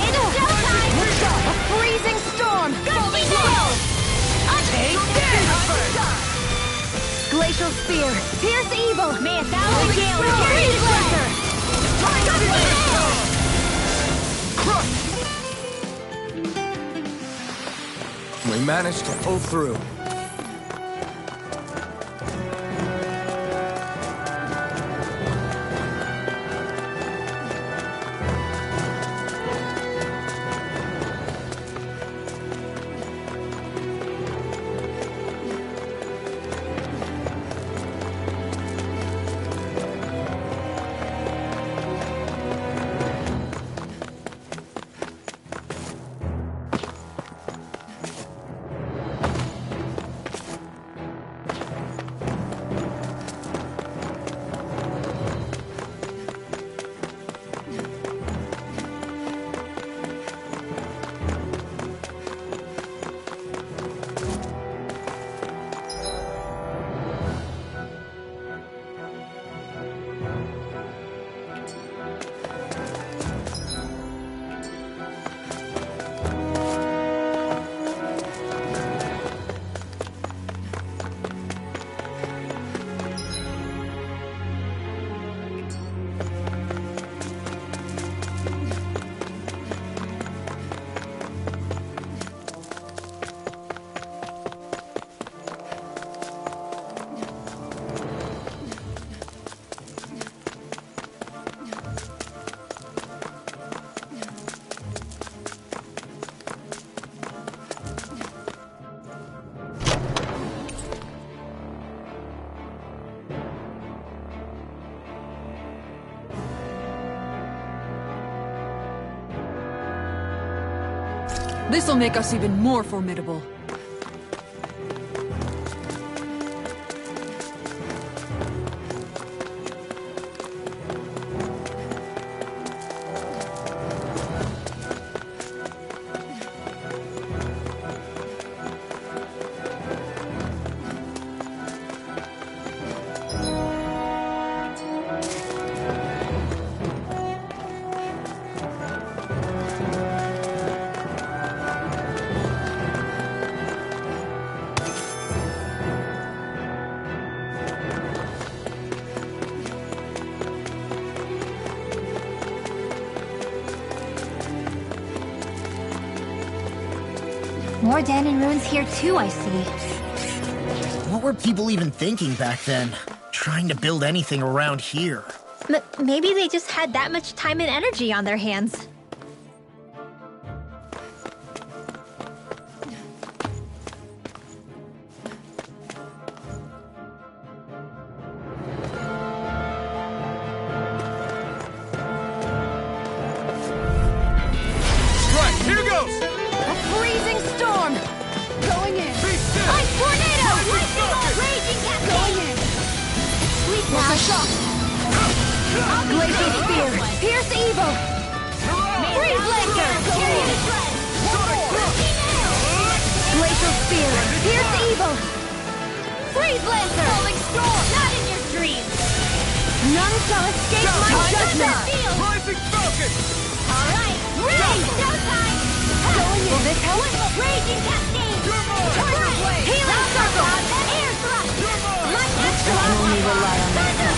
It's showtime! A freezing storm! Fully now! Take this! Glacial Spear! Pierce evil! May a thousand gales Freeze Lancer! We managed to pull through. This'll make us even more formidable. More Dahnan ruins here too, I see. What were people even thinking back then? Trying to build anything around here. Maybe they just had that much time and energy on their hands. Glacial Spear! Pierce Evil! Freeze Lancer! Glacial Spear! Pierce Evil! Freeze Lancer! Falling Storm! Not in your dreams! None shall escape my judgment! Rising Falcon! Alright! Ready! Showtime! Going in! Will this help? Raging Cascade! Tiger Blade! Healing Circle! Air Thrust! My extra! I can only rely on myself.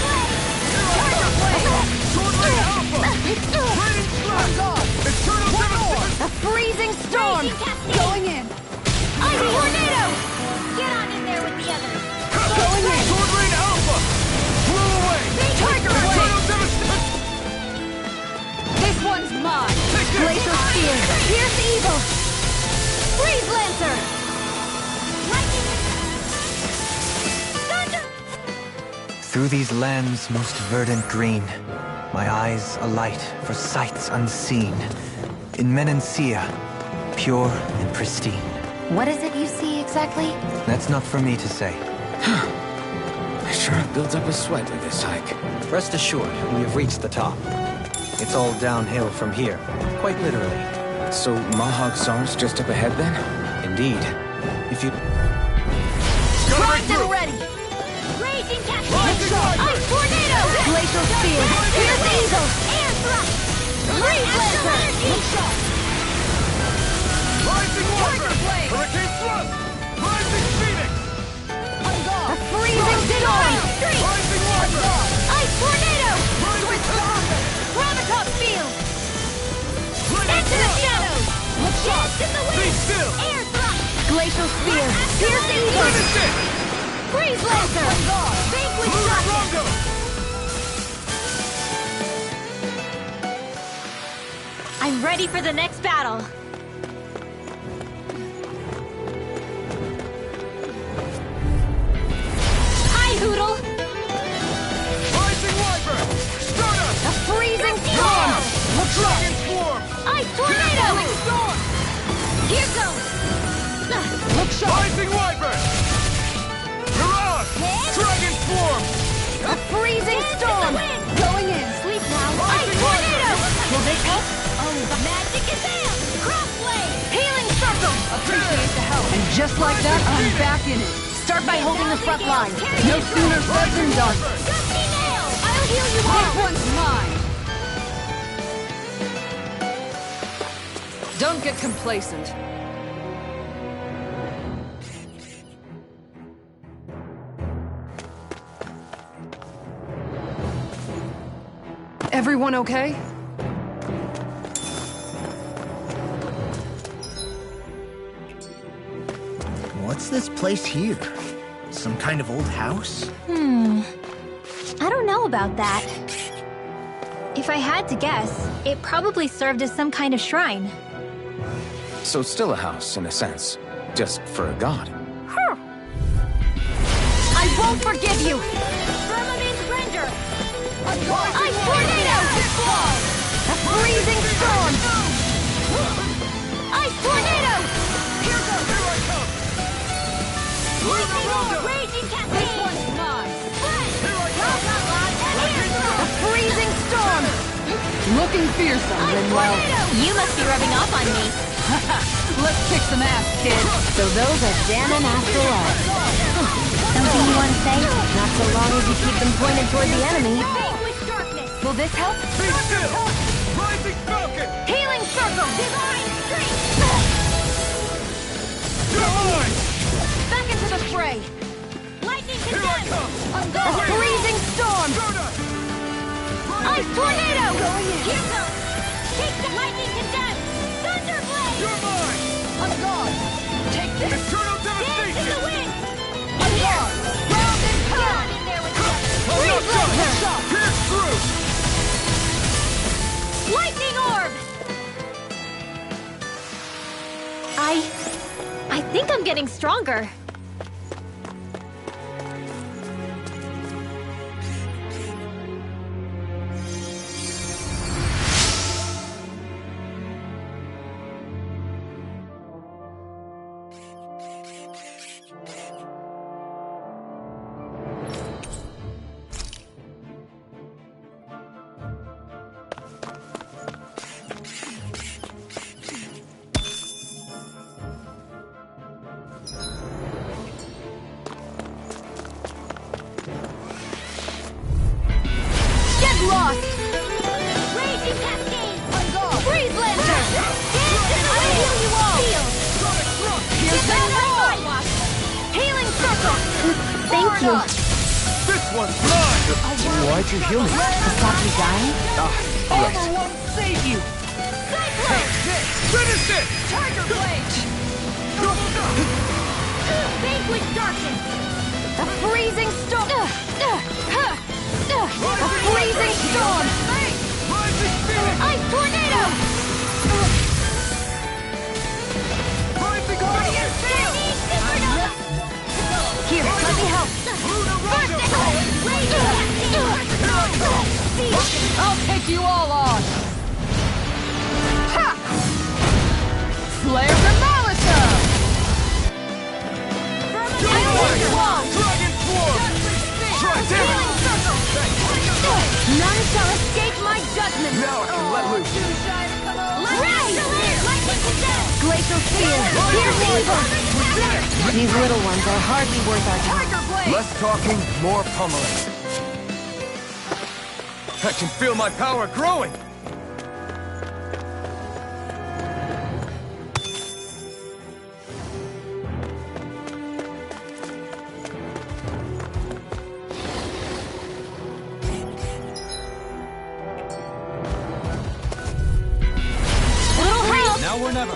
A freezing storm! Going in! Ice Tornado! Get on in there with the others! Going in! Sword Rain Alpha! Blow away! Tiger Blade! This one's mine! Glacial Spear! Pierce Evil! Freeze Lancer! Thunder! Through these lands most verdant green, my eyes alight for sights unseen. In Menancia, pure and pristine. What is it you see exactly? That's not for me to say. I sure have built up a sweat with this hike. Rest assured, we have reached the top. It's all downhill from here, quite literally. So Mahag Sar's just up ahead then? Indeed. If you... Primed and ready! Raging Cascade! Ice Tornado! Glacial Spear! Pierce Evil! Air Thrust! Freeze Lancer! Rising Walker! Hurricane Thrust! Rising Phoenix! A freezing storm! Rising Walker! Ice Tornado! Rising Thunder! Graviton Field! Lightning Into the Thrust! shadows! Dance in the Be wind! still! Air Thrust! Glacial Glacial Spear! Pierce Evil! Finish it! Freeze Lancer! Vanquish Draken! I'm ready for the next battle. Hi, Hoodle! Rising Wyvern! Stardust! A freezing storm! Dragon Swarm! Ice Tornado! Here goes! Look sharp! Rising Wyvern! You're on! Dragon Swarm! A freezing storm! Going in! Sleep now! Ice Rising Tornado! Wyvern! Will this help? Oh, magic is out! Crossblade! Healing Circle! Appreciate the help. And just like that, I'm back in it. Start by holding the front line. No sooner said than done. Gusty Nail! I'll heal you This all! one's mine. Don't get complacent. Everyone okay? What's this place here? Some kind of old house? I don't know about that. If I had to guess, it probably served as some kind of shrine. So it's still a house, in a sense. Just for a god. I won't forgive you! Firmament Render! Ice Tornado! A freezing storm! Ice Tornado! Here I come! Lightning Orb! Raging Cascade! Mine. Here I come! A freezing storm! Looking fearsome, then well, You must be rubbing off on me. let's kick some ass, kid. So those are Danon after all. Something you want to say? Not so long as you keep them pointed toward the enemy. Vanquish Darkness! Will this help? Be still! Rising Falcon! Healing Circle! Divine Strength! You're mine! Back into the fray! Lightning Here I Condemned! come! A freezing storm! Stardust! Ice Tornado! Here goes! Take the Lightning Condemned! Thunderblade! You're mine! On guard! Take this! Eternal Dance in devastation! the wind! On guard! Round and Get pound! on in there with you! Freeze Laser! Pierce through! Lightning Orb! I think I'm getting stronger. Lost! Raging Cascade! Freeze Lancer! Dance in the wind! Heal you all! Here's Get that out roll! of my watch! Healing Circle! Thank you. This one's mine! Why'd you heal me? To stop you dying? Right. won't save you! Cyclone! Finish it! Tiger Blade! Vanquish Darkness! A freezing storm! A freezing storm! Rising Phoenix! Ice Tornado! Rising Guardian! Here, let me help! I'll take you all on! Ha! Flare Demolisher! Dragon Swarm! Try damage! None shall escape my judgment! Now I can let loose! Glacial Spear! Pierce Evil! These little ones are hardly worth our time. Less talking, more pummeling. I can feel my power growing! Now or never.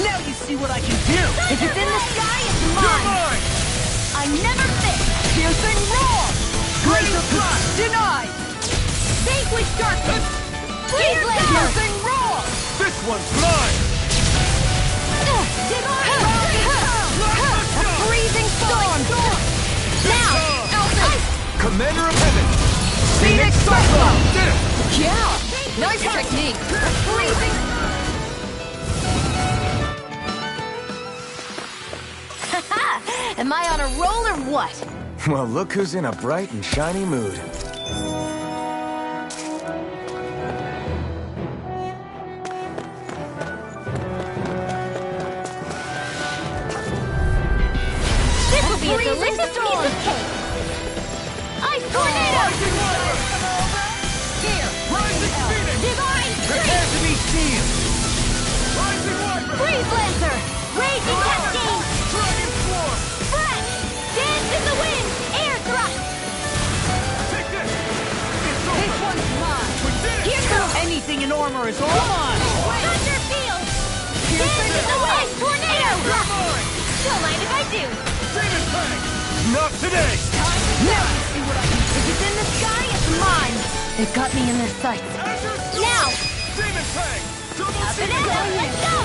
Now you see what I can do! If it's in the sky, it's mine! I never miss! Piercing roar! Greater blast denied! Vanquish darkness! Freeze laser! Piercing roar! This one's mine! A freezing storm! Now! Commander of Heaven! Phoenix Cyclone! Did it! Yeah! Nice technique! Freezing! Am I on a roll or what? Well, look who's in a bright and shiny mood. This will be a delicious piece of cake! Ice tornado! Here! Rising Phoenix! Divine Prepare to be sealed! Rising Viper! Freeze Lancer! Raging Cascade! Dragon Swarm! Fresh! Dance in the wind! Air thrust! Take this! It's This over! one's mine! We did it! Here goes! Anything in armor is all mine! Thunder Field! Dance in the wind! Tornado! Don't mind if I do! Demon Fang! Not today! Now! If it's in the sky, it's mine! It got me in their sights. Azure Storm! Now! Demon Fang! Double Up and Secret! out! Let's go!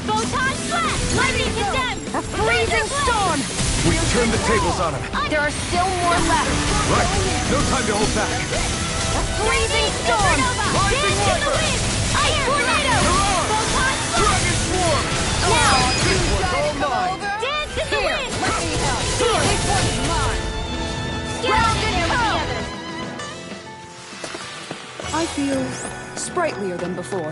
Photon Blast! Lightning Condemned! A freezing storm! We've turned the tables on him. There are still more left! Right. No time to hold back. A freezing storm! Rising Dance in the Viper! wind! Ice tornado! Photon Blast! Dragon Swarm! Now! This one's all mine! Dance in the Here! wind! Let me help! Here! This one's mine! Get on in there with the others! I feel sprightlier than before.